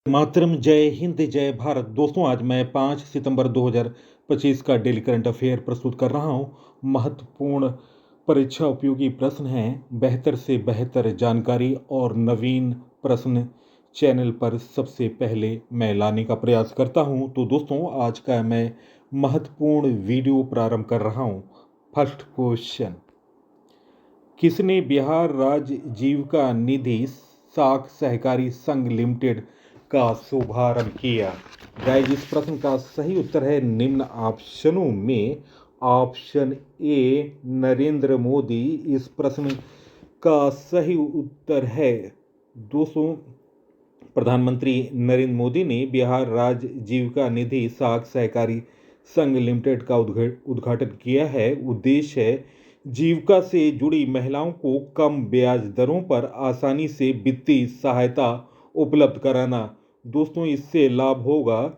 मातरम, जय हिंद, जय भारत। दोस्तों, आज मैं 5 सितंबर 2025 का डेली करंट अफेयर प्रस्तुत कर रहा हूं। महत्वपूर्ण परीक्षा उपयोगी प्रश्न हैं, बेहतर से बेहतर जानकारी और नवीन प्रश्न चैनल पर सबसे पहले मैं लाने का प्रयास करता हूं। तो दोस्तों, आज का मैं महत्वपूर्ण वीडियो प्रारंभ कर रहा हूं। फर्स्ट क्वेश्चन, किसने बिहार राज्य जीविका निधि साख सहकारी संघ लिमिटेड का शुभारंभ किया? गाइस, इस प्रश्न का सही उत्तर है निम्न ऑप्शनों में ऑप्शन ए नरेंद्र मोदी। इस प्रश्न का सही उत्तर है दोस्तों, प्रधानमंत्री नरेंद्र मोदी ने बिहार राज्य जीविका निधि साख सहकारी संघ लिमिटेड का उद्घाटन किया है। उद्देश्य है जीविका से जुड़ी महिलाओं को कम ब्याज दरों पर आसानी से वित्तीय सहायता उपलब्ध कराना। दोस्तों, इससे लाभ होगा।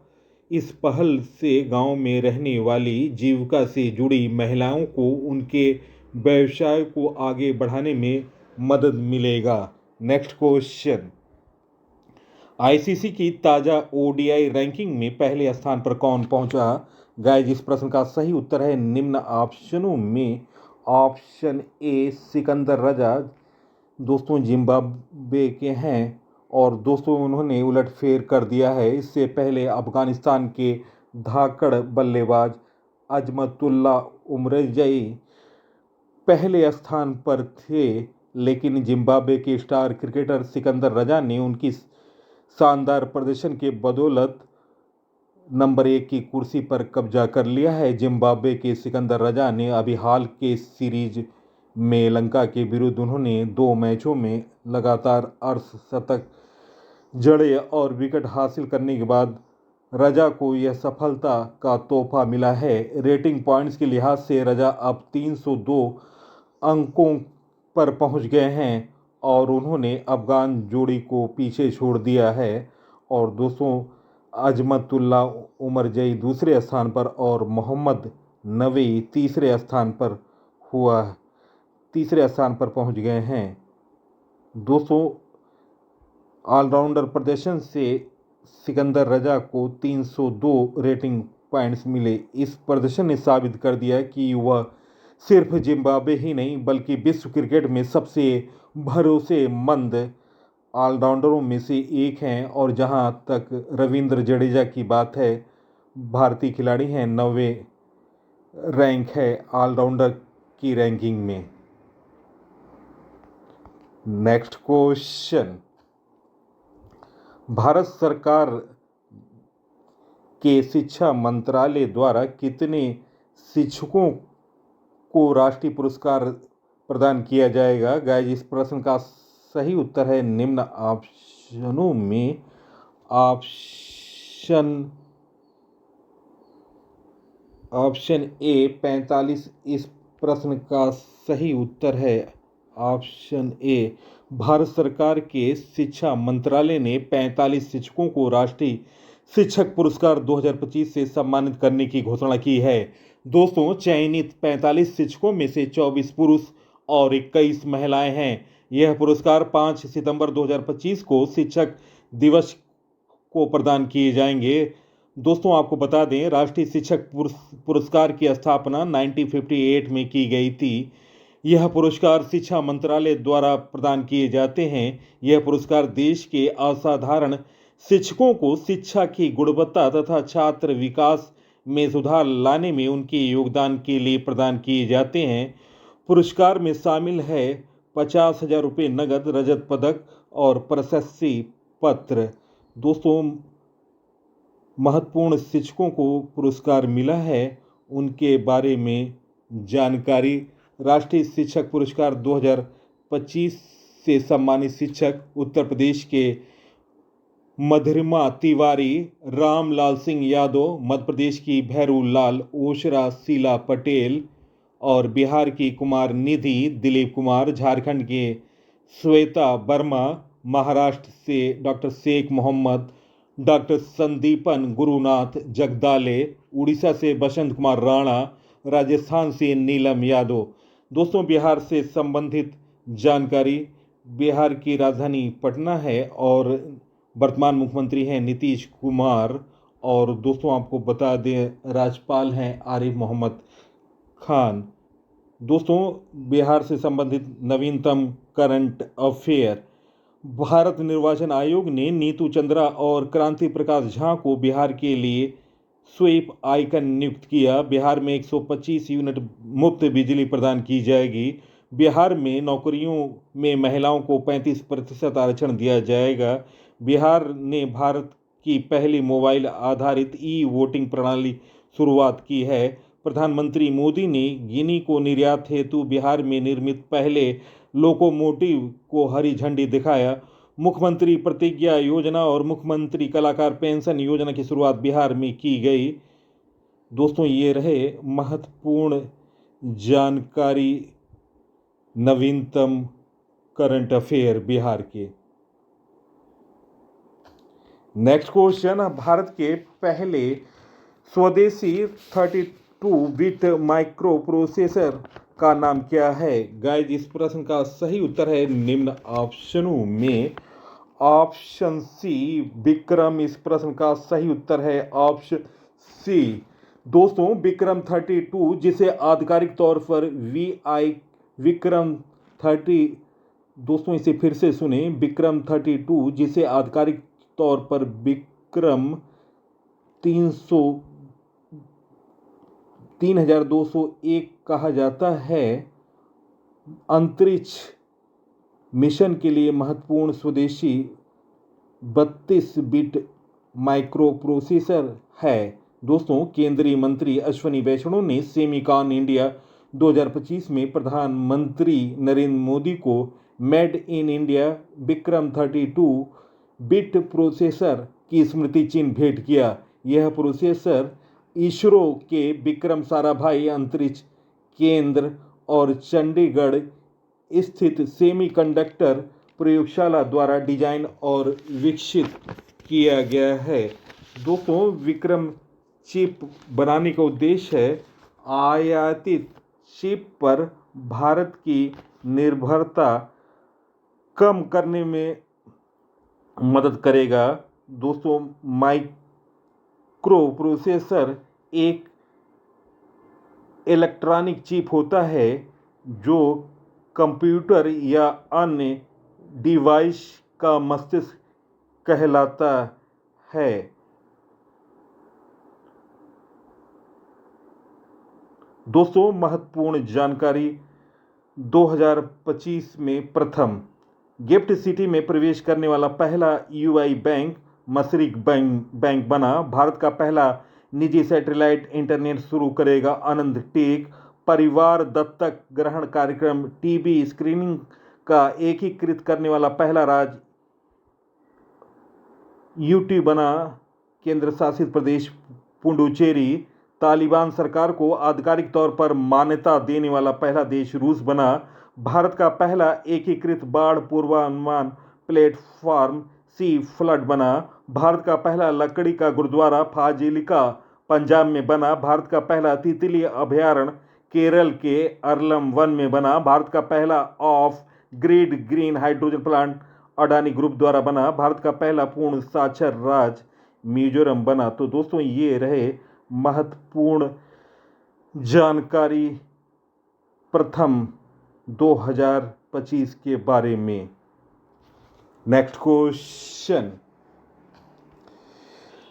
इस पहल से गांव में रहने वाली जीविका से जुड़ी महिलाओं को उनके व्यवसाय को आगे बढ़ाने में मदद मिलेगा। नेक्स्ट क्वेश्चन, आईसीसी की ताज़ा ओडीआई रैंकिंग में पहले स्थान पर कौन पहुंचा? गाइस, इस प्रश्न का सही उत्तर है निम्न ऑप्शनों में ऑप्शन ए सिकंदर रजा। दोस्तों, जिम्बाब्वे के हैं और दोस्तों उन्होंने उलटफेर कर दिया है। इससे पहले अफगानिस्तान के धाकड़ बल्लेबाज अजमतुल्ला उमरजई पहले स्थान पर थे, लेकिन जिम्बाब्वे के स्टार क्रिकेटर सिकंदर रजा ने उनकी शानदार प्रदर्शन के बदौलत नंबर 1 की कुर्सी पर कब्जा कर लिया है। जिम्बाब्वे के सिकंदर रजा ने अभी हाल के सीरीज में लंका के विरुद्ध उन्होंने 2 मैचों में लगातार अर्धशतक जड़े और विकेट हासिल करने के बाद रजा को यह सफलता का तोहफा मिला है। रेटिंग पॉइंट्स के लिहाज से रजा अब 302 अंकों पर पहुंच गए हैं और उन्होंने अफगान जोड़ी को पीछे छोड़ दिया है। और दोस्तों, अजमतुल्ला उमरजई दूसरे स्थान पर और मोहम्मद नबी तीसरे स्थान पर पहुंच गए हैं। दोस्तों, ऑलराउंडर प्रदर्शन से सिकंदर रजा को 302 रेटिंग पॉइंट्स मिले। इस प्रदर्शन ने साबित कर दिया कि वह सिर्फ जिम्बाब्वे ही नहीं बल्कि विश्व क्रिकेट में सबसे भरोसेमंद ऑलराउंडरों में से एक हैं। और जहां तक रविंद्र जडेजा की बात है, भारतीय खिलाड़ी हैं, 9वें रैंक है ऑलराउंडर की रैंकिंग में। नेक्स्ट क्वेश्चन, भारत सरकार के शिक्षा मंत्रालय द्वारा कितने शिक्षकों को राष्ट्रीय पुरस्कार प्रदान किया जाएगा? गाइस, इस प्रश्न का सही उत्तर है निम्न ऑप्शनों में ऑप्शन ए 45। इस प्रश्न का सही उत्तर है ऑप्शन ए। भारत सरकार के शिक्षा मंत्रालय ने 45 शिक्षकों को राष्ट्रीय शिक्षक पुरस्कार 2025 से सम्मानित करने की घोषणा की है। दोस्तों, चयनित 45 शिक्षकों में से 24 पुरुष और 21 महिलाएं हैं। यह पुरस्कार 5 सितंबर 2025 को शिक्षक दिवस को प्रदान किए जाएंगे। दोस्तों, आपको बता दें, राष्ट्रीय शिक्षक पुरस्कार की स्थापना 1958 में की गई थी। यह पुरस्कार शिक्षा मंत्रालय द्वारा प्रदान किए जाते हैं। यह पुरस्कार देश के असाधारण शिक्षकों को शिक्षा की गुणवत्ता तथा छात्र विकास में सुधार लाने में उनके योगदान के लिए प्रदान किए जाते हैं। पुरस्कार में शामिल है 50,000 रुपये नगद, रजत पदक और प्रशस्ति पत्र। दोस्तों, महत्वपूर्ण शिक्षकों को पुरस्कार मिला है, उनके बारे में जानकारी। राष्ट्रीय शिक्षक पुरस्कार 2025 से सम्मानित शिक्षक उत्तर प्रदेश के मधुरिमा तिवारी, रामलाल सिंह यादव, मध्य प्रदेश की भैरू लाल ओशरा शीला पटेल और बिहार की कुमार निधि दिलीप कुमार, झारखंड के श्वेता वर्मा, महाराष्ट्र से डॉक्टर शेख मोहम्मद, डॉक्टर संदीपन गुरुनाथ जगदाले, उड़ीसा से बसंत कुमार राणा, राजस्थान से नीलम यादव। दोस्तों, बिहार से संबंधित जानकारी, बिहार की राजधानी पटना है और वर्तमान मुख्यमंत्री हैं नीतीश कुमार और दोस्तों आपको बता दें राज्यपाल हैं आरिफ मोहम्मद खान। दोस्तों बिहार से संबंधित नवीनतम करंट अफेयर। भारत निर्वाचन आयोग ने नीतू चंद्रा और क्रांति प्रकाश झा को बिहार के लिए स्वीप आइकन नियुक्त किया। बिहार में 125 यूनिट मुफ्त बिजली प्रदान की जाएगी। बिहार में नौकरियों में महिलाओं को 35% आरक्षण दिया जाएगा। बिहार ने भारत की पहली मोबाइल आधारित ई वोटिंग प्रणाली शुरुआत की है। प्रधानमंत्री मोदी ने गिनी को निर्यात हेतु बिहार में निर्मित पहले लोकोमोटिव को हरी झंडी दिखाया। मुख्यमंत्री प्रतिज्ञा योजना और मुख्यमंत्री कलाकार पेंशन योजना की शुरुआत बिहार में की गई। दोस्तों ये रहे महत्वपूर्ण जानकारी नवीनतम करंट अफेयर बिहार के। नेक्स्ट क्वेश्चन, भारत के पहले स्वदेशी 32 बिट माइक्रो प्रोसेसर का नाम क्या है? गाइस इस प्रश्न का सही उत्तर है निम्न ऑप्शनों में ऑप्शन सी विक्रम। इस प्रश्न का सही उत्तर है ऑप्शन सी। दोस्तों विक्रम 32 जिसे आधिकारिक तौर पर विक्रम 30, दोस्तों इसे फिर से सुने, विक्रम 32 जिसे आधिकारिक तौर पर विक्रम 3201 कहा जाता है, अंतरिक्ष मिशन के लिए महत्वपूर्ण स्वदेशी 32 बिट माइक्रो प्रोसेसर है। दोस्तों केंद्रीय मंत्री अश्विनी वैष्णव ने सेमिकॉन इंडिया 2025 में प्रधानमंत्री नरेंद्र मोदी को made in India Vikram 32 bit processor की स्मृति चिन्ह भेंट किया। यह प्रोसेसर इसरो के विक्रम साराभाई अंतरिक्ष केंद्र और चंडीगढ़ स्थित सेमीकंडक्टर प्रयोगशाला द्वारा डिजाइन और विकसित किया गया है। दोस्तों विक्रम चिप बनाने का उद्देश्य है आयातित चिप पर भारत की निर्भरता कम करने में मदद करेगा। दोस्तों माइक्रो प्रोसेसर एक इलेक्ट्रॉनिक चिप होता है जो कंप्यूटर या अन्य डिवाइस का मस्तिष्क कहलाता है। दोस्तों महत्वपूर्ण जानकारी 2025 में प्रथम गिफ्ट सिटी में प्रवेश करने वाला पहला यूआई बैंक मशरिक बैंक बना। भारत का पहला निजी सैटेलाइट इंटरनेट शुरू करेगा आनंद टेक। परिवार दत्तक ग्रहण कार्यक्रम टीबी स्क्रीनिंग का एकीकृत करने वाला पहला राज्य यूटी बना। केंद्र शासित प्रदेश पुडुचेरी। तालिबान सरकार को आधिकारिक तौर पर मान्यता देने वाला पहला देश रूस बना। भारत का पहला एकीकृत बाढ़ पूर्वानुमान प्लेटफॉर्म सी फ्लड बना। भारत का पहला लकड़ी का गुरुद्वारा फाजिलिका पंजाब में बना। भारत का पहला तितली अभयारण्य केरल के अरलम वन में बना। भारत का पहला of grid green hydrogen plant Adani group द्वारा बना। भारत का पहला पूर्ण साक्षर राज्य मिजोरम बना। तो दोस्तों ये रहे महत्वपूर्ण जानकारी प्रथम 2025 के बारे में। नेक्स्ट क्वेश्चन,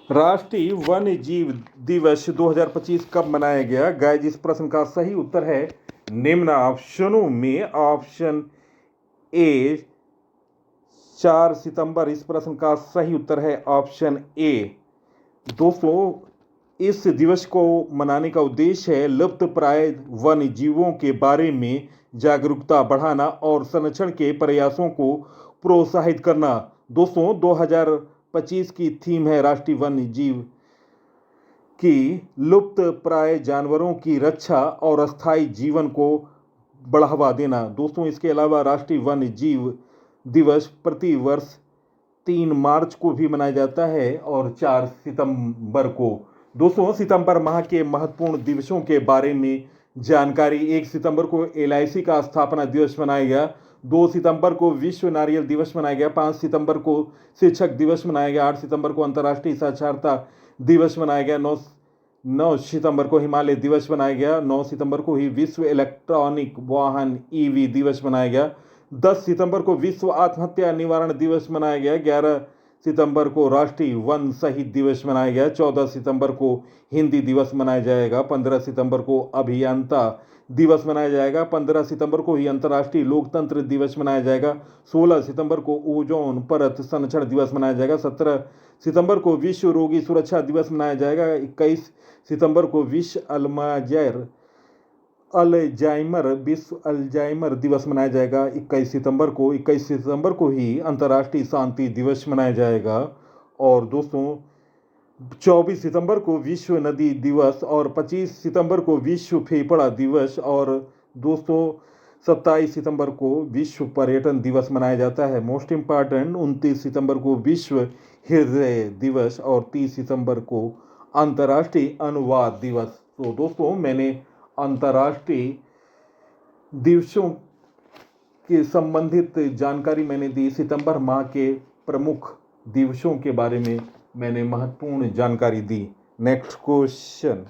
राष्ट्रीय वन्य जीव दिवस 2025 कब मनाया गया? गाइस इस प्रश्न का सही उत्तर है निम्न ऑप्शनों में ऑप्शन ए 4 सितंबर। इस प्रश्न का सही उत्तर है ऑप्शन ए। दोस्तों इस दिवस को मनाने का उद्देश्य है लुप्त प्राय वन्य जीवों के बारे में जागरूकता बढ़ाना और संरक्षण के प्रयासों को प्रोत्साहित करना। दोस्तों 2025 की थीम है राष्ट्रीय वन्य जीव की लुप्त प्राय जानवरों की रक्षा और अस्थायी जीवन को बढ़ावा देना। दोस्तों इसके अलावा राष्ट्रीय वन्य जीव दिवस प्रति वर्ष 3 मार्च को भी मनाया जाता है और 4 सितंबर को। दोस्तों सितंबर माह के महत्वपूर्ण दिवसों के बारे में जानकारी। 1 सितंबर को LIC का स्थापना दिवस मनाया गया। 2 सितंबर को विश्व नारियल दिवस मनाया गया। 5 सितंबर को शिक्षक दिवस मनाया गया। 8 सितंबर को अंतर्राष्ट्रीय साक्षरता दिवस मनाया गया। 9 सितंबर को हिमालय दिवस मनाया गया। 9 सितंबर को ही विश्व इलेक्ट्रॉनिक वाहन ईवी दिवस मनाया गया। 10 सितंबर को विश्व आत्महत्या निवारण दिवस मनाया गया। 11 सितंबर को राष्ट्रीय वन शहीद दिवस मनाया गया। 14 सितंबर को हिंदी दिवस मनाया जाएगा। 15 सितंबर को अभियंता दिवस मनाया जाएगा। 15 सितंबर को ही अंतर्राष्ट्रीय लोकतंत्र दिवस मनाया जाएगा। 16 सितंबर को ओजोन परत संरक्षण दिवस मनाया जाएगा। 17 सितंबर को विश्व रोगी सुरक्षा दिवस मनाया जाएगा। 21 सितंबर को विश्व अल्जाइमर दिवस मनाया जाएगा। 21 सितंबर को ही अंतर्राष्ट्रीय शांति दिवस मनाया जाएगा। और दोस्तों 24 सितंबर को विश्व नदी दिवस और 25 सितंबर को विश्व फेफड़ा दिवस और दोस्तों 27 सितंबर को विश्व पर्यटन दिवस मनाया जाता है। मोस्ट इम्पॉर्टेंट 29 सितंबर को विश्व हृदय दिवस और 30 सितंबर को अंतर्राष्ट्रीय अनुवाद दिवस। तो दोस्तों मैंने अंतर्राष्ट्रीय दिवसों के संबंधित जानकारी मैंने दी। सितंबर माह के प्रमुख दिवसों के बारे में मैंने महत्वपूर्ण जानकारी दी। नेक्स्ट क्वेश्चन,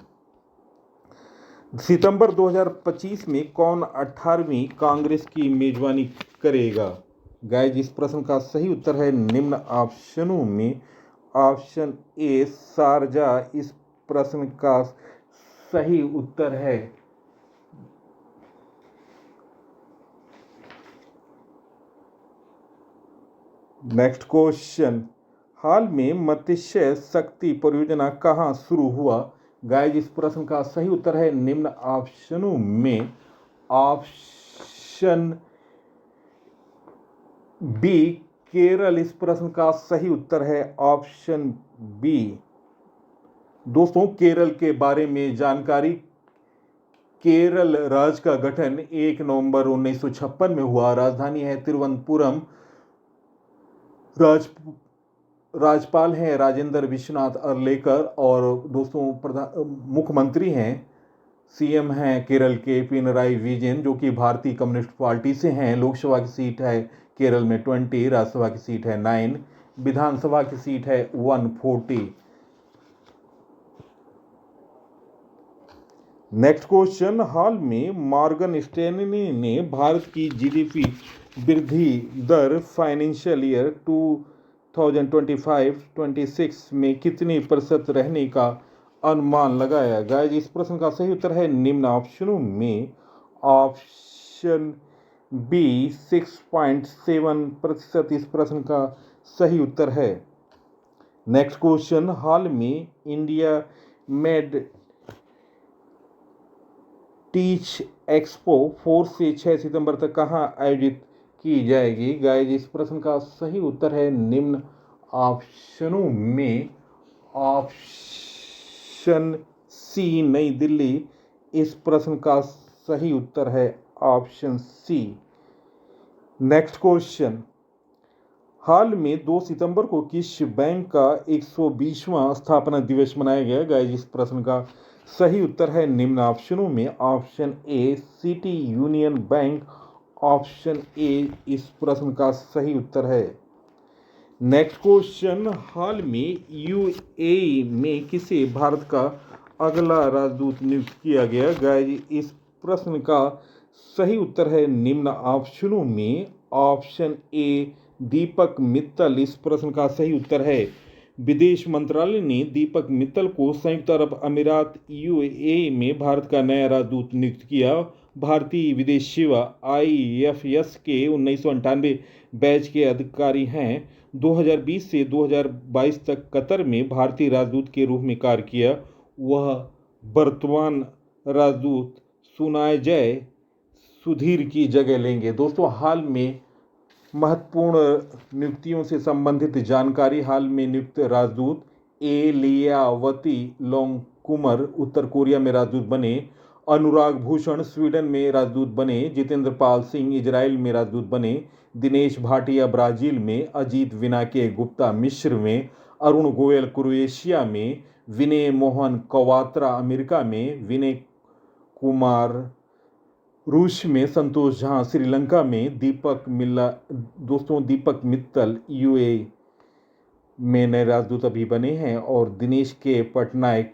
सितंबर 2025 में कौन 18वीं कांग्रेस की मेजबानी करेगा? गाइस इस प्रश्न का सही उत्तर है निम्न ऑप्शनों में ऑप्शन ए शारजा इस प्रश्न का सही उत्तर है। नेक्स्ट क्वेश्चन, हाल में मत्स्य शक्ति परियोजना कहाँ शुरू हुआ? गाइस इस प्रश्न का सही उत्तर है निम्न ऑप्शनों में ऑप्शन बी केरल इस प्रश्न का सही उत्तर है ऑप्शन बी। दोस्तों केरल के बारे में जानकारी, केरल राज्य का गठन 1 नवंबर 1956 में हुआ। राजधानी है तिरुवनंतपुरम। राज्यपाल हैं राजेंद्र विश्वनाथ अर्लेकर और दोस्तों मुख्यमंत्री हैं सीएम हैं केरल के पिनराई विजयन जो कि भारतीय कम्युनिस्ट पार्टी से हैं। लोकसभा की सीट है केरल में 20, राज्यसभा की सीट है 9, विधानसभा की सीट है 140। नेक्स्ट क्वेश्चन, हाल में मॉर्गन स्टैनली ने भारत की जीडीपी वृद्धि दर फाइनेंशियल ईयर 2025-26 में कितनी प्रतिशत रहने का अनुमान लगाया? गाइस इस प्रश्न का सही उत्तर है निम्न ऑप्शनों में ऑप्शन बी 6.7% इस प्रश्न का सही उत्तर है। नेक्स्ट क्वेश्चन, हाल में इंडिया मेड टीच एक्सपो 4 से 6 सितंबर तक कहाँ आयोजित की जाएगी? गाइस इस प्रश्न का सही उत्तर है निम्न ऑप्शनों में ऑप्शन सी नई दिल्ली इस प्रश्न का सही उत्तर है ऑप्शन सी। नेक्स्ट क्वेश्चन, हाल में 2 सितंबर को किस बैंक का 120वां स्थापना दिवस मनाया गया? गाइस इस प्रश्न का सही उत्तर है निम्न ऑप्शनों में option A city union bank, option A इस प्रश्न का सही उत्तर है। नेक्स्ट क्वेश्चन, हाल में यूएई में किसे भारत का अगला राजदूत नियुक्त किया गया? गाइस इस प्रश्न का सही उत्तर है निम्न ऑप्शनों में ऑप्शन ए दीपक मित्तल इस प्रश्न का सही उत्तर है। विदेश मंत्रालय ने दीपक मित्तल को संयुक्त अरब अमीरात यूएई में भारत का नया राजदूत नियुक्त किया। भारतीय विदेश सेवा आईएफएस के 1998 बैच के अधिकारी हैं। 2020 से 2022 तक कतर में भारतीय राजदूत के रूप में कार्य किया। वह वर्तमान राजदूत सुनायजय सुधीर की जगह लेंगे। दोस्तों हाल में महत्वपूर्ण नियुक्तियों से संबंधित जानकारी, हाल में नियुक्त राजदूत एलियावती लोंगकुमर उत्तर कोरिया में राजदूत बने। अनुराग भूषण स्वीडन में राजदूत बने। जितेंद्र पाल सिंह इजराइल में राजदूत बने। दिनेश भाटिया ब्राजील में। अजीत विनाके गुप्ता मिस्र में। अरुण गोयल क्रोएशिया में। विनय मोहन कवात्रा अमेरिका में। विनय कुमार रूस में संतोष झा, श्रीलंका में दीपक मित्तल यूएई में नए राजदूत अभी बने हैं, और दिनेश के पटनायक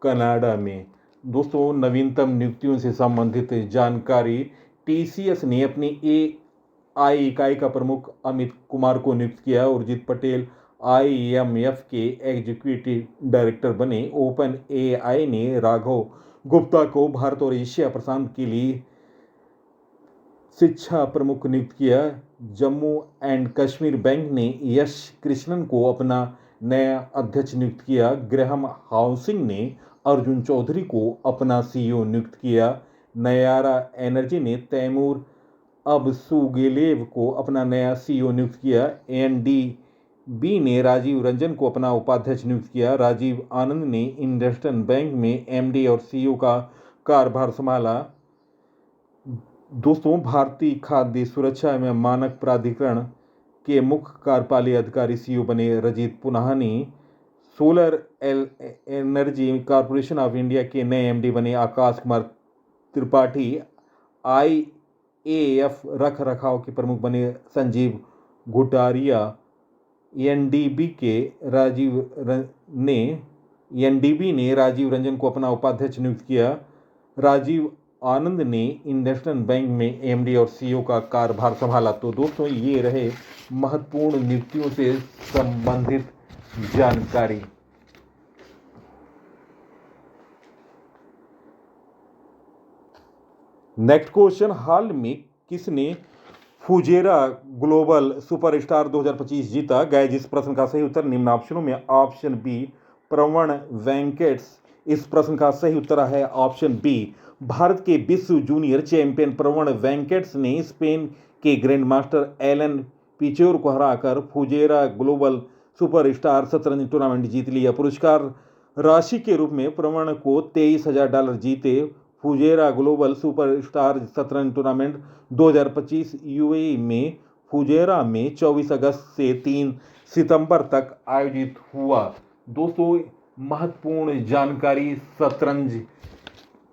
कनाडा में। दोस्तों, नवीनतम नियुक्तियों से संबंधित जानकारी। टीसीएस ने अपनी एआई इकाई का प्रमुख अमित कुमार को नियुक्त किया। उर्जित पटेल आईएमएफ के एग्जीक्यूटिव डायरेक्टर बने। ओपन एआई ने राघव गुप्ता को भारत और एशिया प्रशांत के लिए शिक्षा प्रमुख नियुक्त किया। जम्मू एंड कश्मीर बैंक ने यश कृष्णन को अपना नया अध्यक्ष नियुक्त किया। ग्रहम हाउसिंग ने अर्जुन चौधरी को अपना सीईओ नियुक्त किया। नयारा एनर्जी ने तैमूर अबसुगेलेव को अपना नया सीईओ नियुक्त किया। एनडीबी ने राजीव रंजन को अपना उपाध्यक्ष नियुक्त किया। राजीव आनंद ने इंडस्ट्रियल बैंक में एमडी और सीईओ का कार्यभार संभाला। दोस्तों, भारतीय खाद्य सुरक्षा एवं मानक प्राधिकरण के मुख्य कार्यपाली अधिकारी सीईओ बने Rajit Punhani. Solar Energy Corporation of India के नए एमडी बने आकाश कुमार त्रिपाठी। आईएएफ रख रखाव के प्रमुख बने संजीव घुटारिया। एनडीबी ने राजीव रंजन को अपना उपाध्यक्ष नियुक्त किया। राजीव आनंद ने इंडस्ट्रियल बैंक में एमडी और सीईओ का कार्यभार संभाला। तो दोस्तों, ये रहे महत्वपूर्ण नियुक्तियों से संबंधित जानकारी। नेक्स्ट क्वेश्चन, हाल में किसने फुजेरा ग्लोबल सुपरस्टार 2025 जीता? गाइस, जिस प्रश्न का सही उत्तर निम्न ऑप्शनों में ऑप्शन बी प्रवण वेंकटेस। इस प्रश्न का सही उत्तर है ऑप्शन बी। भारत के विश्व जूनियर चैंपियन प्रवण वेंकटेस ने स्पेन के ग्रैंड मास्टर एलन पिचोर को हराकर फुजेरा ग्लोबल सुपरस्टार शतरंज टूर्नामेंट जीत लिया। पुरस्कार राशि के रूप में प्रवण को $23,000 जीते। फुजेरा ग्लोबल सुपरस्टार शतरंज टूर्नामेंट 2025 यूएई में फुजेरा में 24 अगस्त से 3 सितंबर तक आयोजित हुआ। दोस्तों, महत्वपूर्ण जानकारी शतरंज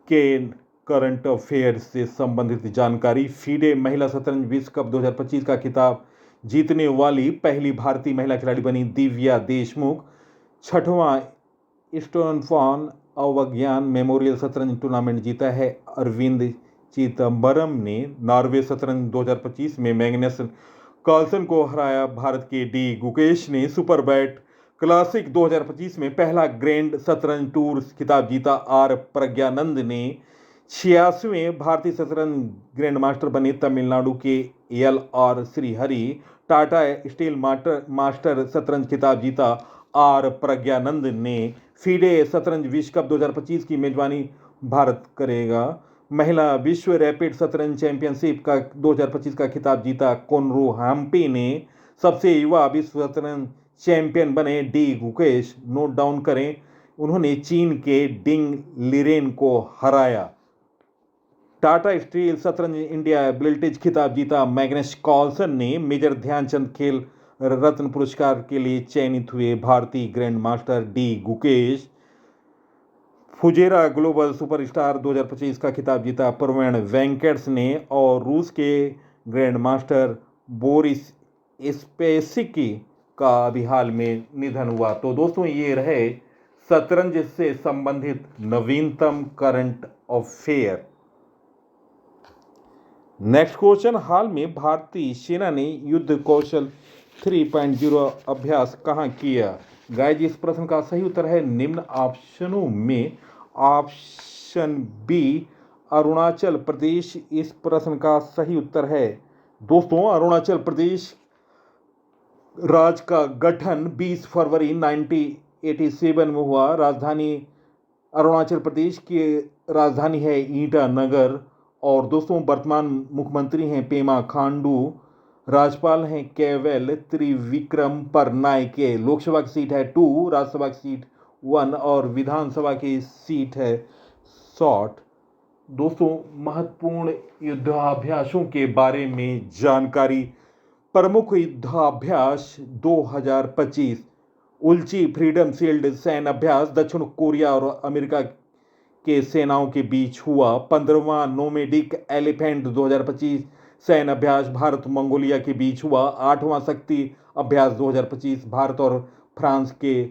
के करंट अफेयर से संबंधित जानकारी। फीडे महिला शतरंज विश्व कप 2025 का खिताब जीतने वाली पहली भारतीय महिला खिलाड़ी बनी दिव्या देशमुख। 6वां स्टोनफॉन अवज्ञान मेमोरियल शतरंज टूर्नामेंट जीता है अरविंद चिदम्बरम ने। नॉर्वे शतरंज 2025 में मैग्नस कार्लसन को हराया। भारत के डी गुकेश ने सुपर बैट क्लासिक 2025 में पहला ग्रैंड शतरंज टूर खिताब जीता। आर प्रज्ञानंद ने 86वें भारतीय शतरंज ग्रैंड मास्टर बने। तमिलनाडु के LR. Shrihari Tata steel master शतरंज खिताब जीता। आर प्रज्ञानंद ने। फीडे शतरंज विश्व कप 2025 की मेजबानी भारत करेगा। महिला विश्व रैपिड शतरंज चैंपियनशिप का 2025 का खिताब जीता कोनरू हम्पी ने। सबसे युवा विश्व शतरंज चैंपियन बने डी गुकेश। नोट डाउन करें, उन्होंने चीन के डिंग लिरेन को हराया। टाटा स्टील शतरंज इंडिया ब्लिट्ज खिताब जीता मैग्नस कार्लसन ने। मेजर ध्यानचंद खेल रत्न पुरस्कार के लिए चयनित हुए भारतीय grand master D Gukesh. Fujairah global superstar 2025 का खिताब जीता प्रवण वेंकटेस ने। और रूस के ग्रैंड मास्टर बोरिस स्पेसिकी का अभी हाल में निधन हुआ। तो दोस्तों, ये रहे शतरंज से संबंधित नवीनतम करंट अफेयर। नेक्स्ट क्वेश्चन, हाल में भारतीय सेना ने युद्ध कौशल 3.0 अभ्यास कहाँ किया? गाइस, इस प्रश्न का सही उत्तर है निम्न ऑप्शनों में ऑप्शन बी अरुणाचल प्रदेश। इस प्रश्न का सही उत्तर है दोस्तों अरुणाचल प्रदेश राज्य का गठन 20 फरवरी 1987 में हुआ। राजधानी अरुणाचल प्रदेश की राजधानी है ईटानगर। और दोस्तों, वर्तमान मुख्यमंत्री हैं पेमा खांडू। राज्यपाल हैं केवल त्रिविक्रम परनाइके। लोकसभा की सीट है 2, राज्यसभा की सीट 1 और विधानसभा की सीट है 60। दोस्तों, महत्वपूर्ण युद्धाभ्यासों के बारे में जानकारी। प्रमुख युद्धाभ्यास 2025 उल्ची फ्रीडम शील्ड सैन्य अभ्यास दक्षिण कोरिया और अमेरिका के सेनाओं के बीच हुआ। 15वां नोमेडिक एलिफेंट 2025 सैन्य अभ्यास भारत मंगोलिया के बीच हुआ। 8वां शक्ति अभ्यास 2025 भारत और फ्रांस के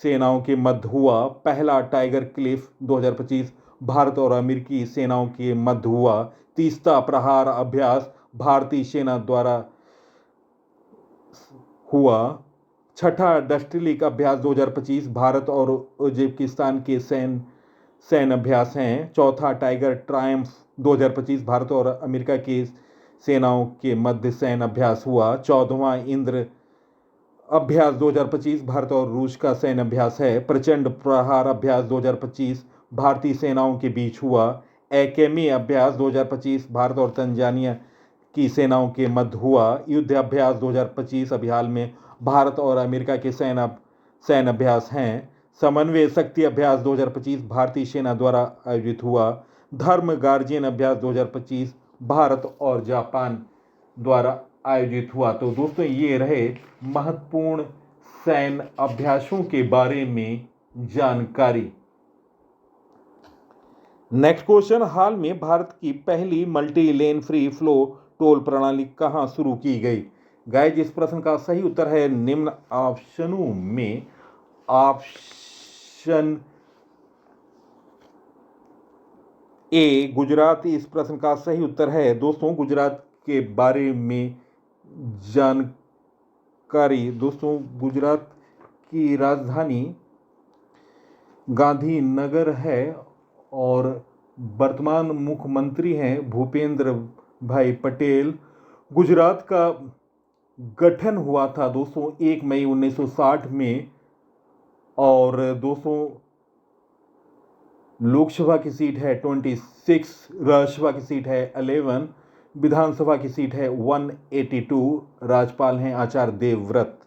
सेनाओं के मध्य हुआ। पहला टाइगर क्लिफ 2025 भारत और अमेरिकी सेनाओं के मध्य हुआ। तीसरा प्रहार अभ्यास भारतीय सेना द्वारा हुआ। छठा डस्टिलिक अभ्यास 2025 भारत और उज्बेकिस्तान के सैन्य अभ्यास हैं। चौथा टाइगर ट्रायम्फ 2025 भारत और अमेरिका की सेनाओं के मध्य सैन्य अभ्यास हुआ। 14वां इंद्र अभ्यास 2025 भारत और रूस का सैन्य अभ्यास है। प्रचंड प्रहार अभ्यास 2025 भारतीय सेनाओं के बीच हुआ। एकेमी अभ्यास 2025 भारत और तंजानिया की सेनाओं के मध्य हुआ। युद्ध अभ्यास 2025 अभी हाल में भारत और अमेरिका के सैन्य अभ्यास हैं। समन्वय शक्ति अभ्यास 2025 भारतीय सेना द्वारा आयोजित हुआ। धर्म गार्जियन अभ्यास 2025 भारत और जापान द्वारा आयोजित हुआ। तो दोस्तों ये रहे महत्वपूर्ण सैन्य अभ्यासों के बारे में जानकारी। नेक्स्ट क्वेश्चन, हाल में भारत की पहली multi lane free flow toll प्रणाली कहां शुरू की गई? गाइस इस प्रश्न का सही उत्तर है निम्न ऑप्शनों में ऑप्शन ए गुजरात इस प्रश्न का सही उत्तर है। दोस्तों गुजरात के बारे में जानकारी, दोस्तों गुजरात की राजधानी गांधीनगर है और वर्तमान मुख्यमंत्री हैं भूपेंद्र भाई पटेल। गुजरात का गठन हुआ था दोस्तों 1 मई 1960 में और दोस्तों लोकसभा की सीट है 26, राज्यसभा की सीट है 11, विधानसभा की सीट है 182, राज्यपाल हैं आचार्य देवव्रत।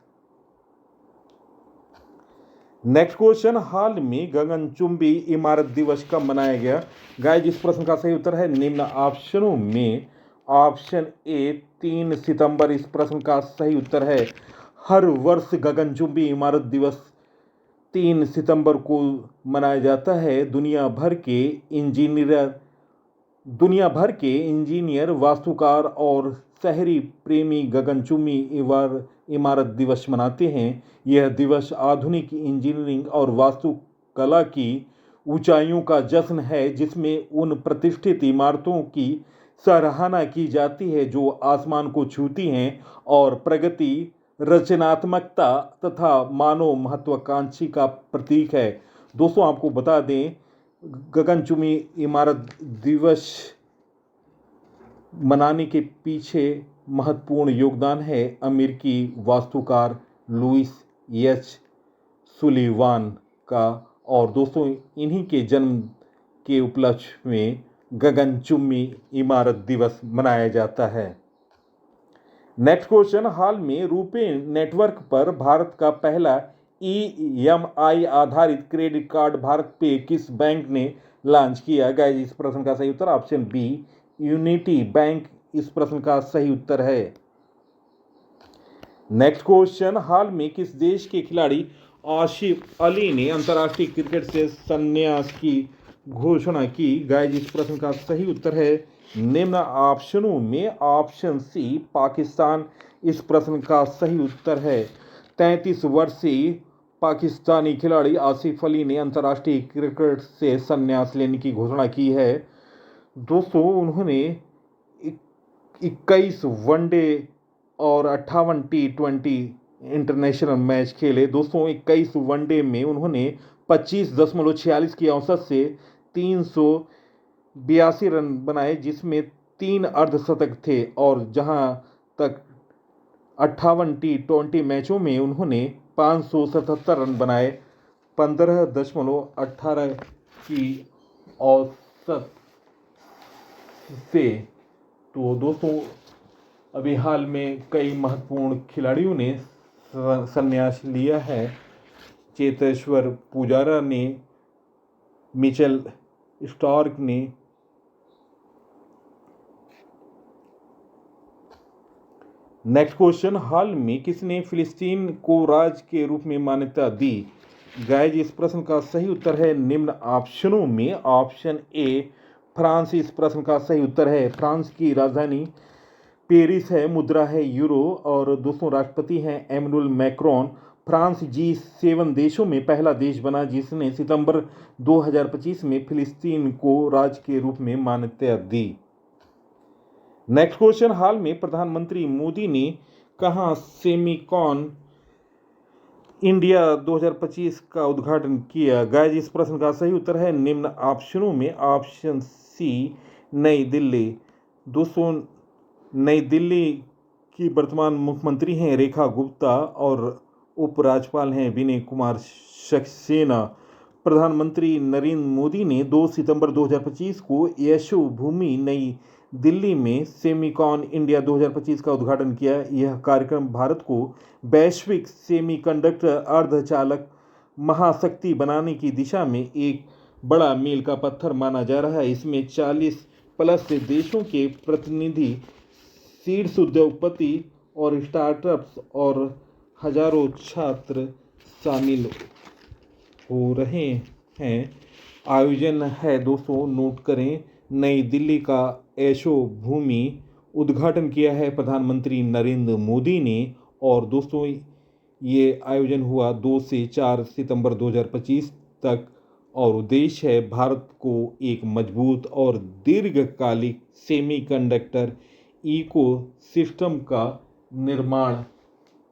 नेक्स्ट क्वेश्चन, हाल में गगनचुंबी इमारत दिवस कब मनाया गया? गाइस इस प्रश्न का सही उत्तर है निम्न ऑप्शनों में ऑप्शन ए 3 सितंबर इस प्रश्न का सही उत्तर है। हर वर्ष गगनचुंबी इमारत दिवस 3 सितंबर को मनाया जाता है। दुनिया भर के इंजीनियर, वास्तुकार और शहरी प्रेमी गगनचुंबी इमारत दिवस मनाते हैं। यह दिवस आधुनिक इंजीनियरिंग और वास्तुकला की ऊंचाइयों का जश्न है जिसमें उन प्रतिष्ठित इमारतों की सराहना की जाती है जो आसमान को छूती हैं और प्रगति, रचनात्मकता तथा मानव महत्वाकांक्षी का प्रतीक है। दोस्तों आपको बता दें गगनचुंबी इमारत दिवस मनाने के पीछे महत्वपूर्ण योगदान है अमेरिकी वास्तुकार लुइस एच सुलिवान का और दोस्तों इन्हीं के जन्म के उपलक्ष्य में गगनचुंबी इमारत दिवस मनाया जाता है। नेक्स्ट क्वेश्चन, हाल में रुपे नेटवर्क पर भारत का पहला EMI आधारित क्रेडिट कार्ड भारत पे किस बैंक ने लॉन्च किया? गाइस इस प्रश्न का सही उत्तर ऑप्शन बी यूनिटी बैंक इस प्रश्न का सही उत्तर है। नेक्स्ट क्वेश्चन, हाल में किस देश के खिलाड़ी आसिफ अली ने अंतर्राष्ट्रीय क्रिकेट से संन्यास की घोषणा की? गाइस इस प्रश्न का सही उत्तर है निम्न ऑप्शनों में ऑप्शन सी पाकिस्तान इस प्रश्न का सही उत्तर है। 33 वर्षीय पाकिस्तानी खिलाड़ी आसिफ अली ने अंतर्राष्ट्रीय क्रिकेट से संन्यास लेने की घोषणा की है। दोस्तों उन्होंने 21 वनडे और 58 T20 इंटरनेशनल मैच खेले। दोस्तों 21 वनडे में उन्होंने 25.46 की औसत से 382 रन बनाए जिसमें 3 अर्धशतक थे और जहां तक 58 T20 मैचों में उन्होंने 577 रन बनाए 15.18 की औसत से। तो दोस्तों अभी हाल में कई महत्वपूर्ण खिलाड़ियों ने संन्यास लिया है। चेतेश्वर पुजारा ने, मिचेल स्टार्क ने, नेक्स्ट क्वेश्चन, हाल में किसने फिलिस्तीन को राज्य के रूप में मान्यता दी? गाइज इस प्रश्न का सही उत्तर है निम्न ऑप्शनों में ऑप्शन ए फ्रांस। इस प्रश्न का सही उत्तर है फ्रांस की राजधानी पेरिस है, मुद्रा है यूरो और दोस्तों राष्ट्रपति हैं एमैनुअल मैक्रोन। फ्रांस G7 देशों में पहला देश बना जिसने सितंबर 2025 में फिलिस्तीन को राज्य के रूप में मान्यता दी। नेक्स्ट क्वेश्चन, हाल में प्रधानमंत्री मोदी ने कहां सेमिकॉन इंडिया 2025 का उद्घाटन किया? गाइज इस प्रश्न का सही उत्तर है निम्न ऑप्शनों में ऑप्शन सी नई दिल्ली। दोस्तों नई दिल्ली की वर्तमान मुख्यमंत्री हैं रेखा गुप्ता और उपराज्यपाल हैं विनय कुमार सक्सेना। प्रधानमंत्री नरेंद्र मोदी ने 2 सितंबर 2025 को यशोभूमि नई दिल्ली में सेमिकॉन इंडिया 2025 का उद्घाटन किया। यह कार्यक्रम भारत को वैश्विक सेमीकंडक्टर अर्धचालक महाशक्ति बनाने की दिशा में एक बड़ा मील का पत्थर माना जा रहा है। इसमें 40 प्लस देशों के प्रतिनिधि, शीर्ष उद्योगपति और स्टार्टअप्स और हजारों छात्र शामिल हो रहे हैं। आयोजन है दोस्तों, नोट करें, नई दिल्ली का यशोभूमि उद्घाटन किया है प्रधानमंत्री नरेंद्र मोदी ने। और दोस्तों ये आयोजन हुआ 2 से 4 सितंबर 2025 तक और उद्देश्य है भारत को एक मजबूत और दीर्घकालिक सेमीकंडक्टर इकोसिस्टम का निर्माण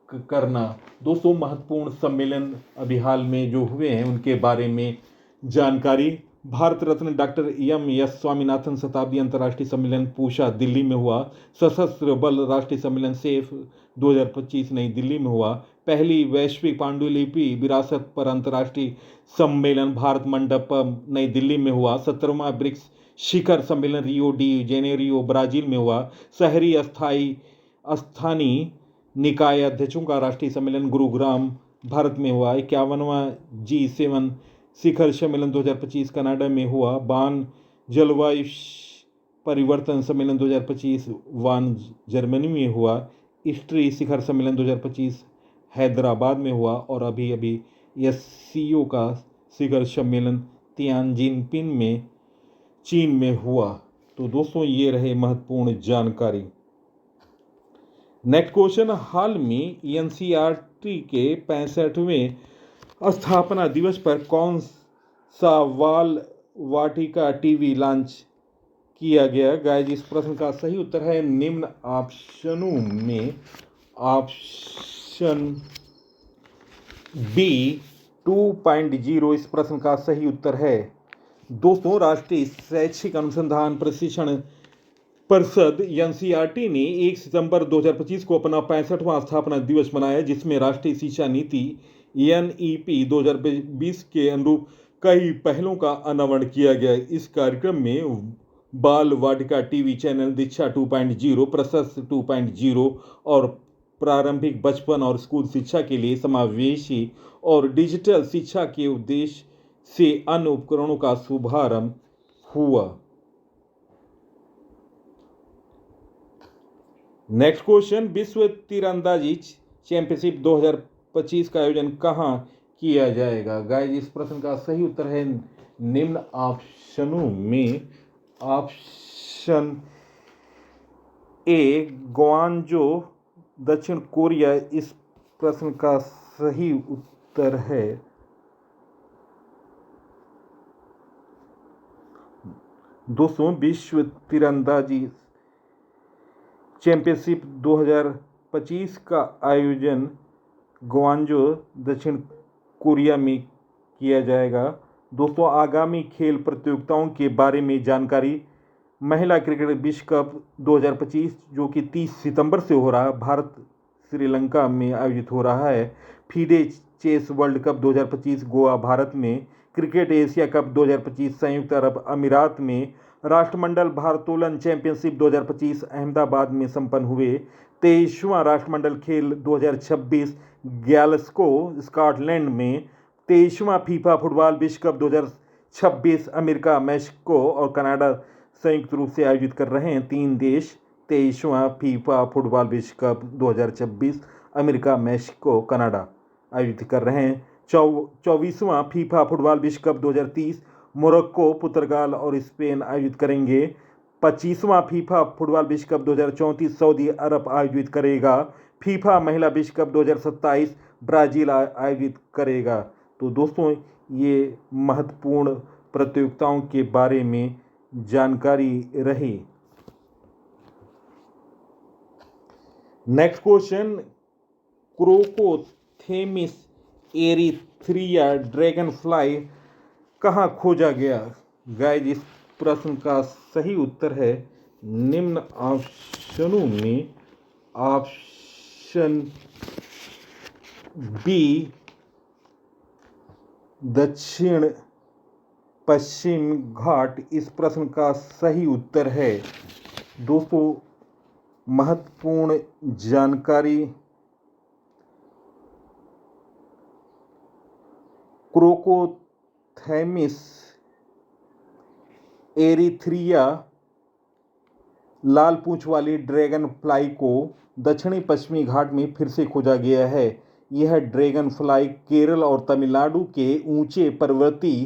करना। दोस्तों महत्वपूर्ण सम्मेलन अभी हाल में जो हुए हैं उनके बारे में जानकारी। Bharat Ratna doctor MS. स्वामीनाथन शताब्दी अंतर्राष्ट्रीय सम्मेलन पूषा दिल्ली में हुआ। सशस्त्र बल राष्ट्रीय सम्मेलन सेफ 2025 नई दिल्ली में हुआ। पहली वैश्विक पांडुलिपि विरासत पर अंतर्राष्ट्रीय सम्मेलन भारत मंडपम नई दिल्ली में हुआ। 17वां ब्रिक्स शिखर सम्मेलन रियो डी जेनेरियो ब्राजील में हुआ। शहरी स्थानीय निकाय अध्यक्षों का राष्ट्रीय सम्मेलन गुरुग्राम भारत में हुआ। 51वां G7 शिखर सम्मेलन 2025 कनाडा में हुआ। बान जलवायु परिवर्तन सम्मेलन 2025 वान जर्मनी में हुआ। ईस्ट्री शिखर सम्मेलन 2025 हैदराबाद में हुआ और अभी SCO का शिखर सम्मेलन तियानजिनपिन में चीन में हुआ। तो दोस्तों ये रहे महत्वपूर्ण जानकारी। नेक्स्ट क्वेश्चन, हाल में NCERT के 65वें स्थापना दिवस पर कौन सा बाल वाटिका टीवी लॉन्च किया गया? गाइज इस प्रश्न का सही उत्तर है निम्न ऑप्शनों में ऑप्शन बी 2.0। इस प्रश्न का सही उत्तर है दोस्तों राष्ट्रीय शैक्षिक अनुसंधान प्रशिक्षण परिषद NCERT ने 1 सितंबर 2025 को अपना 65वां स्थापना दिवस मनाया, जिसमें राष्ट्रीय शिक्षा नीति NEP 2020 के अनुरूप कई पहलों का अनावरण किया गया। इस कार्यक्रम में बाल वाटिका टीवी चैनल दीक्षा 2.0, प्रशस्त 2.0 और प्रारंभिक बचपन और स्कूल शिक्षा के लिए समावेशी और डिजिटल शिक्षा के उद्देश्य से अन्य उपकरणों का शुभारंभ हुआ। नेक्स्ट क्वेश्चन, विश्व तीरंदाजी चैंपियनशिप 2025 का आयोजन कहाँ किया जाएगा? गाइज इस प्रश्न का सही उत्तर है निम्न ऑप्शनों में ऑप्शन ए ग्वांगझो दक्षिण कोरिया। इस प्रश्न का सही उत्तर है दोस्तों विश्व तीरंदाजी चैंपियनशिप 2025 का आयोजन ग्वांगझो दक्षिण कोरिया में किया जाएगा। दोस्तों आगामी खेल प्रतियोगिताओं के बारे में जानकारी। महिला क्रिकेट विश्व कप 2025 जो कि 30 सितंबर से हो रहा है, भारत श्रीलंका में आयोजित हो रहा है। FIDE chess World Cup 2025 Goa Bharat में। क्रिकेट एशिया कप 2025 संयुक्त अरब अमीरात में। राष्ट्रमंडल भारोत्तोलन चैंपियनशिप 2025 अहमदाबाद में संपन्न हुए। 23वां राष्ट्रमंडल खेल 2026 ग्लासगो स्कॉटलैंड में। 23वां फीफा फुटबॉल विश्व कप 2026 अमेरिका, मैक्सिको और कनाडा संयुक्त रूप से आयोजित कर रहे हैं। 3 देश 23वां फीफा फुटबॉल विश्व कप 2026 अमेरिका, मैक्सिको, कनाडा आयोजित कर रहे हैं। 24वां फीफा फुटबॉल विश्व कप 2030 मोरक्को, पुर्तगाल और स्पेन आयोजित करेंगे। 25वां फीफा फुटबॉल विश्व कप 2034 सऊदी अरब आयोजित करेगा। फीफा महिला विश्व कप 2027 ब्राज़ील आयोजित करेगा। तो दोस्तों, ये महत्वपूर्ण प्रतियोगिताओं के बारे में जानकारी रही। नेक्स्ट क्वेश्चन, क्रोकोथेमिस एरिथ्रिया ड्रैगन फ्लाई कहाँ खोजा गया? गाइज, इस प्रश्न का सही उत्तर है निम्न ऑप्शनों में ऑप्शन बी दक्षिण पश्चिम घाट इस प्रश्न का सही उत्तर है। दोस्तों, महत्वपूर्ण जानकारी, क्रोकोथेमिस एरिथ्रिया लाल पूंछ वाली ड्रैगन फ्लाई को दक्षिणी पश्चिमी घाट में फिर से खोजा गया है। यह ड्रैगन फ्लाई केरल और तमिलनाडु के ऊंचे पर्वतीय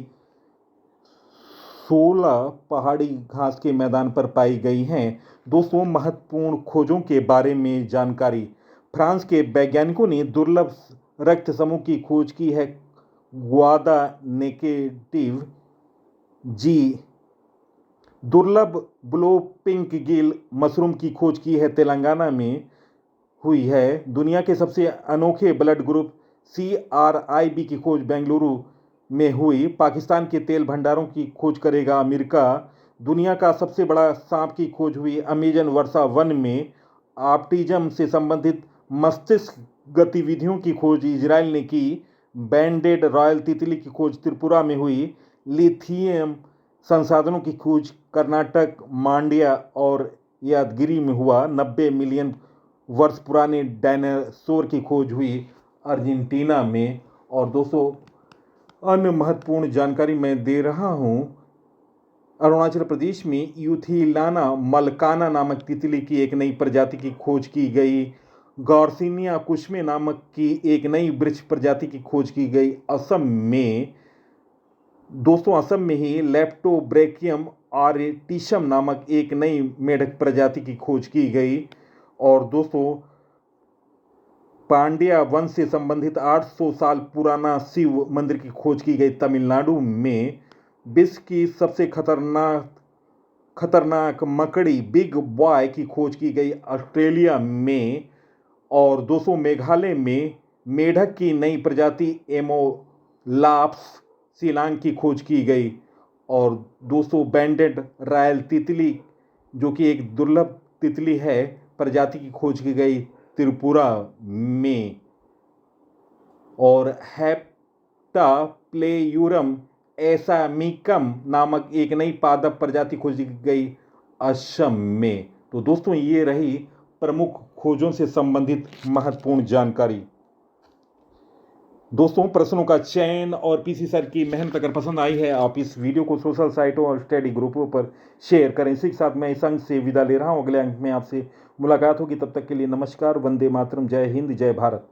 16 पहाड़ी घास के मैदान पर पाई गई हैं। दोस्तों, महत्वपूर्ण खोजों के बारे में जानकारी, फ्रांस के वैज्ञानिकों ने दुर्लभ रक्त समूह की खोज की है। ग्वादा नेगेटिव जी दुर्लभ ब्लो पिंक गिल मशरूम की खोज की है, तेलंगाना में हुई है। दुनिया के सबसे अनोखे ब्लड ग्रुप CRIB की खोज बेंगलुरु में हुई। पाकिस्तान के तेल भंडारों की खोज करेगा अमेरिका। दुनिया का सबसे बड़ा सांप की खोज हुई अमेजन वर्षा वन में। ऑटिज्म से संबंधित मस्तिष्क गतिविधियों की खोज इजराइल ने की। बैंडेड रॉयल तितली की खोज त्रिपुरा में हुई। लिथियम संसाधनों की खोज कर्नाटक, मांड्या और यादगिरी में हुआ। 90 मिलियन वर्ष पुराने डायनासोर की खोज हुई अर्जेंटीना में। और दोस्तों, अन्य महत्वपूर्ण जानकारी मैं दे रहा हूँ। अरुणाचल प्रदेश में यूथिलाना मलकाना नामक तितली की एक नई प्रजाति की खोज की गई। गॉर्सिनिया कुश्मे नामक की एक नई वृक्ष प्रजाति की खोज की गई असम में। दोस्तों, असम में ही लेप्टोब्रेकियम आर्टिशम नामक एक नई मेढक प्रजाति की खोज की गई। और दोस्तों, पांड्या वंश से संबंधित 800 साल पुराना शिव मंदिर की खोज की गई तमिलनाडु में। विश्व की सबसे खतरनाक मकड़ी बिग बॉय की खोज की गई ऑस्ट्रेलिया में। और दोस्तों, मेघालय में मेढक की नई प्रजाति एमोलाप्स शिलांग की खोज की गई। और दोस्तों, बैंडेड रॉयल तितली जो कि एक दुर्लभ तितली है प्रजाति की खोज की गई त्रिपुरा में। और हेप्टाप्लेयूरम एसामिकम नामक एक नई पादप प्रजाति खोजी गई असम में। तो दोस्तों, ये रही प्रमुख खोजों से संबंधित महत्वपूर्ण जानकारी। दोस्तों, प्रश्नों का चयन और पीसी सर की मेहनत अगर पसंद आई है, आप इस वीडियो को सोशल साइटों और स्टडी ग्रुपों पर शेयर करें। इसी के साथ मैं इस अंक से विदा ले रहा हूं। अगले अंक में आपसे मुलाकात होगी। तब तक के लिए नमस्कार। वंदे मातरम। जय हिंद, जय भारत।